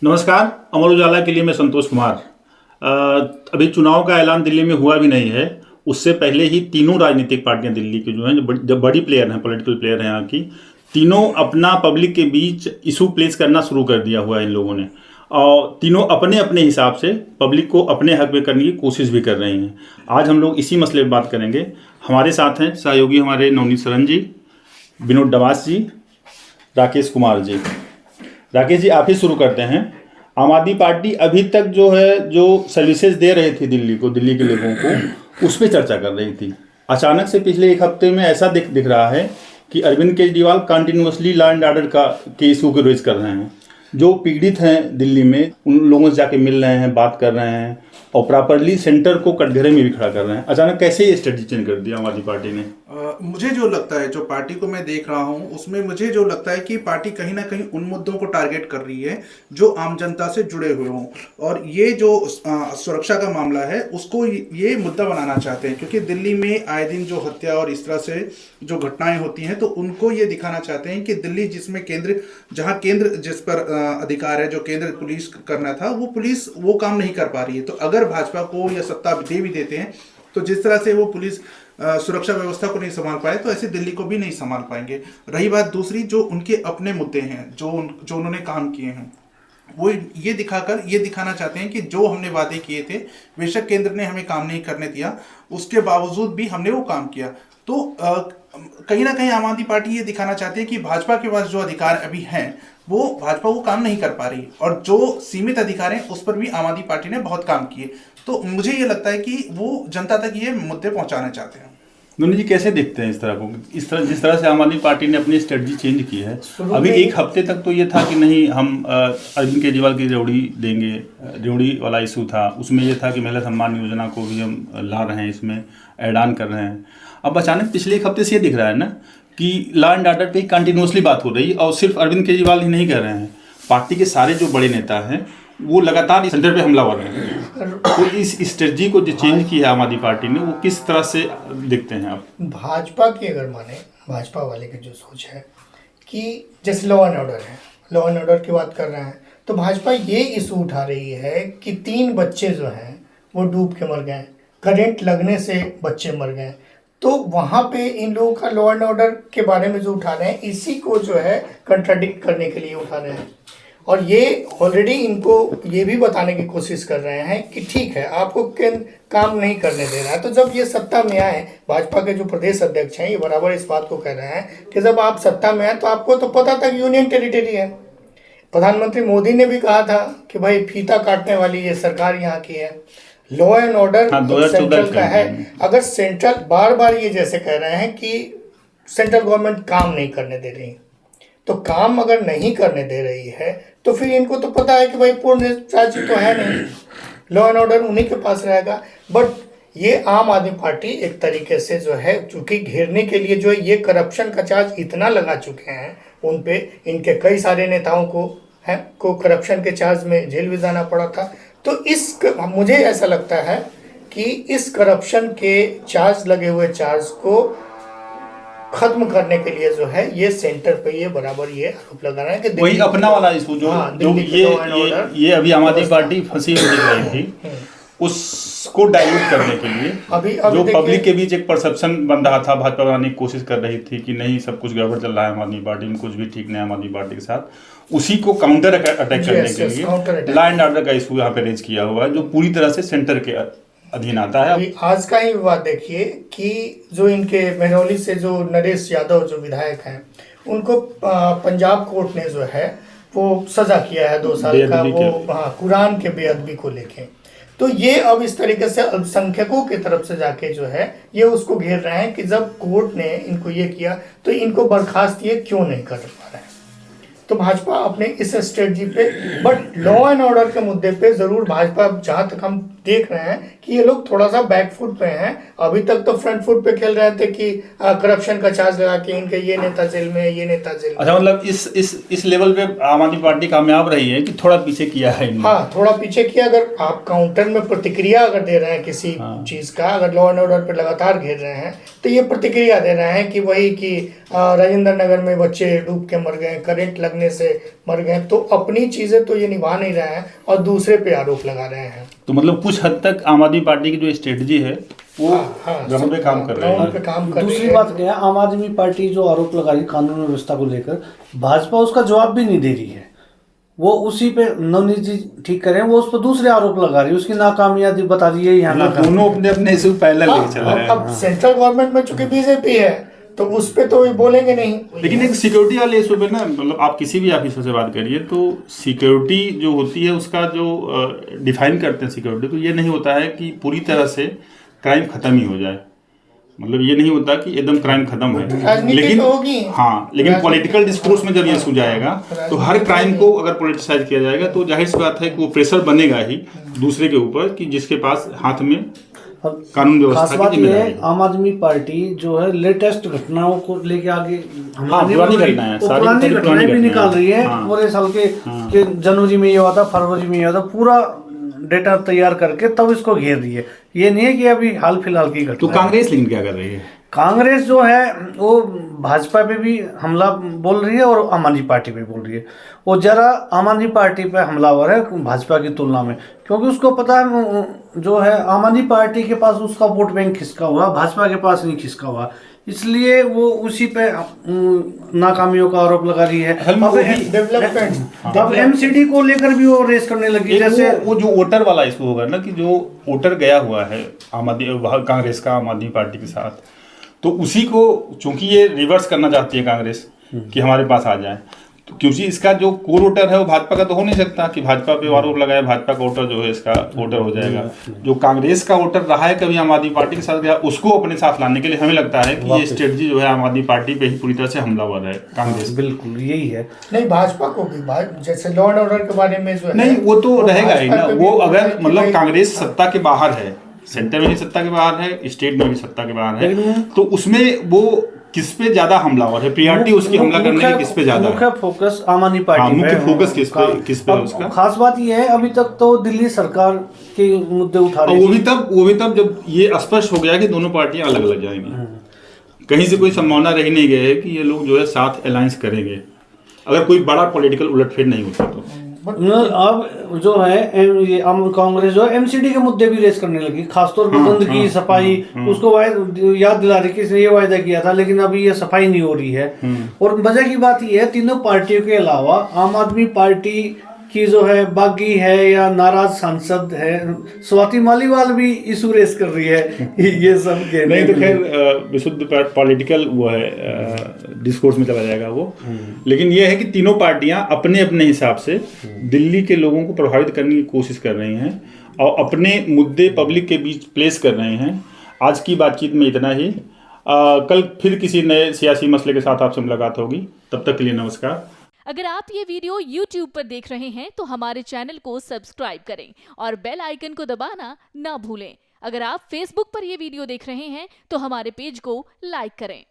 नमस्कार। अमर उजाला के लिए मैं संतोष कुमार। अभी चुनाव का ऐलान दिल्ली में हुआ भी नहीं है। उससे पहले ही तीनों राजनीतिक पार्टियां दिल्ली की जो हैं, जो बड़ी प्लेयर हैं, पॉलिटिकल प्लेयर हैं यहाँ की, तीनों अपना पब्लिक के बीच इशू प्लेस करना शुरू कर दिया हुआ है इन लोगों ने। और तीनों अपने अपने हिसाब से पब्लिक को अपने हक में करने की कोशिश भी कर रही हैं। आज हम लोग इसी मसले पर बात करेंगे। हमारे साथ हैं सहयोगी हमारे नवनीत सरन जी, विनोद डवास जी, राकेश कुमार जी। राकेश जी, आप ही शुरू करते हैं। आम आदमी पार्टी अभी तक जो है, जो सर्विसेज दे रही थी दिल्ली को, दिल्ली के लोगों को, उस पर चर्चा कर रही थी। अचानक से पिछले एक हफ्ते में ऐसा दिख रहा है कि Arvind Kejriwal continuously law and order के इशू को रेज कर रहे हैं। जो पीड़ित हैं दिल्ली में, उन लोगों से जाके मिल रहे हैं, बात कर रहे हैं और प्रॉपरली सेंटर को कटघरे में भी खड़ा कर रहे हैं। अचानक कैसे ये स्ट्रेटजी चेंज कर दिया आम आदमी पार्टी ने? मुझे जो लगता है, जो पार्टी को मैं देख रहा हूं, उसमें मुझे जो लगता है कि पार्टी कहीं ना कहीं उन मुद्दों को टारगेट कर रही है जो आम जनता से जुड़े हुए हों। और ये जो सुरक्षा का मामला है, उसको ये मुद्दा बनाना चाहते हैं, क्योंकि दिल्ली में आए दिन जो हत्या और इस तरह से जो घटनाएं होती हैं, तो उनको ये दिखाना चाहते हैं कि दिल्ली जिसमें जहां केंद्र जिस पर अधिकार है, जो केंद्र पुलिस करना था, वो पुलिस वो काम नहीं कर पा रही है। तो अगर भाजपा को या सत्ता दे भी देते हैं, तो जिस तरह से वो पुलिस सुरक्षा व्यवस्था को नहीं संभाल पाए, तो ऐसे दिल्ली को भी नहीं संभाल पाएंगे। रही बात दूसरी, जो उनके अपने मुद्दे हैं, जो उन्होंने काम किए हैं, वो ये दिखाना चाहते हैं कि जो हमने वादे किए थे, बेशक केंद्र ने हमें काम नहीं करने दिया, उसके बावजूद भी हमने वो काम किया। तो कहीं ना कहीं आम आदमी पार्टी ये दिखाना चाहती है कि भाजपा के पास जो अधिकार अभी हैं, वो भाजपा वो काम नहीं कर पा रही, और जो सीमित अधिकार हैं उस पर भी आम आदमी पार्टी ने बहुत काम किए। तो मुझे ये लगता है कि वो जनता तक ये मुद्दे पहुंचाना चाहते हैं। नंदू जी, कैसे देखते हैं इस तरह को? जिस तरह से आम आदमी पार्टी ने अपनी स्ट्रेटजी चेंज की है। अभी एक हफ्ते तक तो ये था कि नहीं, हम अरविंद केजरीवाल की रेवड़ी देंगे, रेवड़ी वाला इशू था। उसमें ये था कि महिला सम्मान योजना को भी हम ला रहे हैं, इसमें ऐड ऑन कर रहे हैं। अब अचानक पिछले एक हफ्ते से ये दिख रहा है ना कि लॉ एंड ऑर्डर पे कंटिन्यूसली बात हो रही है। और सिर्फ अरविंद केजरीवाल ही नहीं कर रहे हैं, पार्टी के सारे जो बड़े नेता हैं वो लगातार सेंटर पे हमला कर रहे हैं। तो इस स्ट्रेटजी को जो चेंज की है आम आदमी पार्टी ने, वो किस तरह से देखते हैं आप? भाजपा की अगर माने, भाजपा वाले की जो सोच है कि जैसे लॉ एंड ऑर्डर है, लॉ एंड ऑर्डर की बात कर रहे हैं, तो भाजपा ये इशू उठा रही है कि 3 बच्चे जो हैं वो डूब के मर गए, करंट लगने से बच्चे मर गए। तो वहाँ पे इन लोगों का लॉ एंड ऑर्डर के बारे में जो उठा रहे हैं, इसी को जो है कंट्राडिक्ट करने के लिए उठा रहे हैं। और ये ऑलरेडी इनको ये भी बताने की कोशिश कर रहे हैं कि ठीक है, आपको केंद्र काम नहीं करने दे रहा है। तो जब ये सत्ता में आए, भाजपा के जो प्रदेश अध्यक्ष हैं, ये बराबर इस बात को कह रहे हैं कि जब आप सत्ता में आए तो आपको तो पता था कि यूनियन टेरिटरी है। प्रधानमंत्री मोदी ने भी कहा था कि भाई फीता काटने वाली ये सरकार यहाँ की है, लॉ एंड ऑर्डर सेंट्रल का है। अगर सेंट्रल बार बार ये जैसे कह रहे हैं कि सेंट्रल गवर्नमेंट काम नहीं करने दे रही, तो काम अगर नहीं करने दे रही है तो फिर इनको तो पता है कि भाई पूर्ण राज्य तो है नहीं, लॉ एंड ऑर्डर उन्हीं के पास रहेगा। बट ये आम आदमी पार्टी एक तरीके से जो है, चूंकि घेरने के लिए जो है, ये करप्शन का चार्ज इतना लगा चुके हैं उन पे, इनके कई सारे नेताओं को करप्शन के चार्ज में जेल भी जाना पड़ा था। तो मुझे ऐसा लगता है कि इस करप्शन के चार्ज लगे हुए चार्ज को खत्म करने के लिए जो है, ये सेंटर पे ये बराबर ये आरोप लगा रहा है कि वही अपना वाला इशू जो ये अभी आम आदमी पार्टी फंसी हुई दिख रही थी, उसको डाइल्यूट करने के लिए अभी जो पब्लिक के बीच एक परसेप्शन बन रहा था, भाजपा बनाने की कोशिश कर रही थी कि नहीं, सब कुछ गड़बड़ चल रहा है आम आदमी पार्टी में, कुछ भी ठीक नहीं आम आदमी पार्टी के साथ, उसी को काउंटर अटैक करने के लिए लॉ एंड ऑर्डर का इशू यहाँ पे रेज किया हुआ है, जो पूरी तरह से सेंटर के अधीन आता है। आज का ही विवाद देखिए कि जो इनके महरौली से जो नरेश यादव जो विधायक हैं, उनको पंजाब कोर्ट ने जो है वो सजा किया है 2 साल का, वो कुरान के बेअदबी को लेके। तो ये अब इस तरीके से अल्पसंख्यकों की तरफ से जाके जो है ये उसको घेर रहे हैं कि जब कोर्ट ने इनको ये किया तो इनको बर्खास्त ये क्यों नहीं कर पा रहे हैं। तो भाजपा अपने इस स्ट्रेटजी पे, बट लॉ एंड ऑर्डर के मुद्दे पे जरूर भाजपा, जहाँ तक हम देख रहे हैं कि ये लोग थोड़ा सा बैक फुट पे हैं। अभी तक तो फ्रंट फुट पे खेल रहे थे कि करप्शन का चार्ज लगा के इनके ये नेता जेल में है, ये नेता जेल में। अच्छा, मतलब इस लेवल पे आम आदमी पार्टी कामयाब रही है कि थोड़ा पीछे किया है इन्होंने? हाँ, थोड़ा पीछे किया। अगर आप काउंटर में प्रतिक्रिया अगर दे रहे हैं किसी चीज का, अगर लॉ एंड ऑर्डर पे लगातार घेर रहे हैं तो ये प्रतिक्रिया दे रहे हैं कि वही कि राजेंद्र नगर में बच्चे डूब के मर गए, करंट लगने से मर गए, तो अपनी चीजें तो ये निभा नहीं रहे हैं और दूसरे पे आरोप लगा रहे हैं। तो मतलब कुछ हद तक आम आदमी पार्टी की जो स्ट्रेटजी है वो ग्राउंड पे काम कर रहे हैं। दूसरी बात क्या है, आम आदमी पार्टी जो आरोप लगा रही है कानून व्यवस्था को लेकर, भाजपा उसका जवाब भी नहीं दे रही है। वो उसी पे नवनीत जी ठीक करें, वो उस पर दूसरे आरोप लगा रही है, उसकी नाकामयाबी बता रही है। यहाँ दोनों अपने अपने इशू पहले लेके चल रहे हैं। अब सेंट्रल गवर्नमेंट में चूंकि बीजेपी है तो उस पे तो ये बोलेंगे नहीं। लेकिन एक सिक्योरिटी वाले इशू पे ना, मतलब आप किसी भी ऑफिसर से बात करिए तो सिक्योरिटी जो होती है उसका जो डिफाइन करते हैं सिक्योरिटी, तो ये नहीं होता है कि पूरी तरह से क्राइम खत्म ही हो जाए। मतलब ये नहीं होता कि एकदम क्राइम खत्म है, लेकिन हाँ, लेकिन पॉलिटिकल डिस्कोर्स में जब ये जाएगा तो हर क्राइम को अगर पॉलिटिसाइज किया जाएगा तो जाहिर सी बात है कि वो प्रेशर बनेगा ही दूसरे के ऊपर कि जिसके पास हाथ में कानून व्यवस्था की जिम्मेदारी है। आम आदमी पार्टी जो है लेटेस्ट घटनाओं को लेके आगे पुरानी घटनाएं भी निकाल रही है। पूरे साल के जनवरी में ये हुआ था, फरवरी में ये हुआ था, पूरा डेटा तैयार करके तब इसको घेर रही है। ये नहीं है कि अभी हाल फिलहाल की घटना। तो कांग्रेस लेकिन क्या कर रही है? कांग्रेस जो है वो भाजपा पे भी हमला बोल रही है और आम आदमी पार्टी पे बोल रही है। वो जरा आम आदमी पार्टी पे हमलावर है भाजपा की तुलना में, क्योंकि उसको पता है जो है आम आदमी पार्टी के पास उसका वोट बैंक खिसका हुआ, भाजपा के पास नहीं खिसका हुआ, इसलिए वो उसी पे नाकामियों का आरोप लगा रही है। अब एमसीडी को लेकर भी वो रेस करने लगी। जैसे वो जो वोटर वाला इशू होगा ना, कि जो वोटर गया हुआ है आम आदमी कांग्रेस का आम आदमी पार्टी के साथ, तो उसी को चूंकि ये रिवर्स करना चाहती है कांग्रेस कि हमारे पास आ जाए, तो क्योंकि इसका जो कोर वोटर है वो भाजपा का तो हो नहीं सकता कि भाजपा पे आरोप लगाया, भाजपा का वोटर जो है इसका वोटर हो जाएगा। जो कांग्रेस का वोटर रहा है कभी आम आदमी पार्टी के साथ गया, उसको अपने साथ लाने के लिए हमें लगता है कि ये स्ट्रेटजी जो है आम आदमी पार्टी पे ही पूरी तरह से हमलावर है कांग्रेस। बिल्कुल यही है। नहीं, भाजपा को भी जैसे लॉ एंड ऑर्डर के बारे में जो है नहीं, वो तो रहेगा ही ना। वो अगर मतलब कांग्रेस सत्ता के बाहर है, सेंटर में भी सत्ता के बाहर है, स्टेट में भी सत्ता के बाहर है, तो उसमें वो किस पे ज्यादा हमलावर है, प्रायोरिटी उसकी हमला करने की किस पे ज्यादा है? मुख्य फोकस आम आदमी पार्टी पे। मुख्य फोकस किस पे है उसका? खास बात ये है, अभी तक तो दिल्ली सरकार के मुद्दे उठा रही थी। वो भी तब जब ये स्पष्ट हो गया कि दोनों पार्टियां अलग अलग जाएंगी। कहीं से कोई संभावना रही नहीं गई है कि ये लोग जो है साथ अलायंस करेंगे, अगर कोई बड़ा पॉलिटिकल उलटफेर नहीं होता तो। अब जो है ये कांग्रेस जो है एमसीडी के मुद्दे भी रेस करने लगी, खासतौर पर गंदगी सफाई। उसको याद दिला रही कि इसने ये वायदा किया था, लेकिन अभी ये सफाई नहीं हो रही है। और मजा की बात ये है, तीनों पार्टियों के अलावा आम आदमी पार्टी की जो है बागी है या नाराज सांसद है स्वाति मालीवाल भी इशू रेस कर रही है। ये सब के नहीं तो खैर विशुद्ध पॉलिटिकल वो है डिस्कोर्स में चला जाएगा वो। लेकिन ये है कि तीनों पार्टियां अपने अपने हिसाब से दिल्ली के लोगों को प्रभावित करने की कोशिश कर रही हैं और अपने मुद्दे पब्लिक के बीच प्लेस कर रहे हैं। आज की बातचीत में इतना ही। कल फिर किसी नए सियासी मसले के साथ आपसे मुलाकात होगी। तब तक के लिए नमस्कार। अगर आप ये वीडियो YouTube पर देख रहे हैं तो हमारे चैनल को सब्सक्राइब करें और बेल आइकन को दबाना ना भूलें। अगर आप Facebook पर ये वीडियो देख रहे हैं तो हमारे पेज को लाइक करें।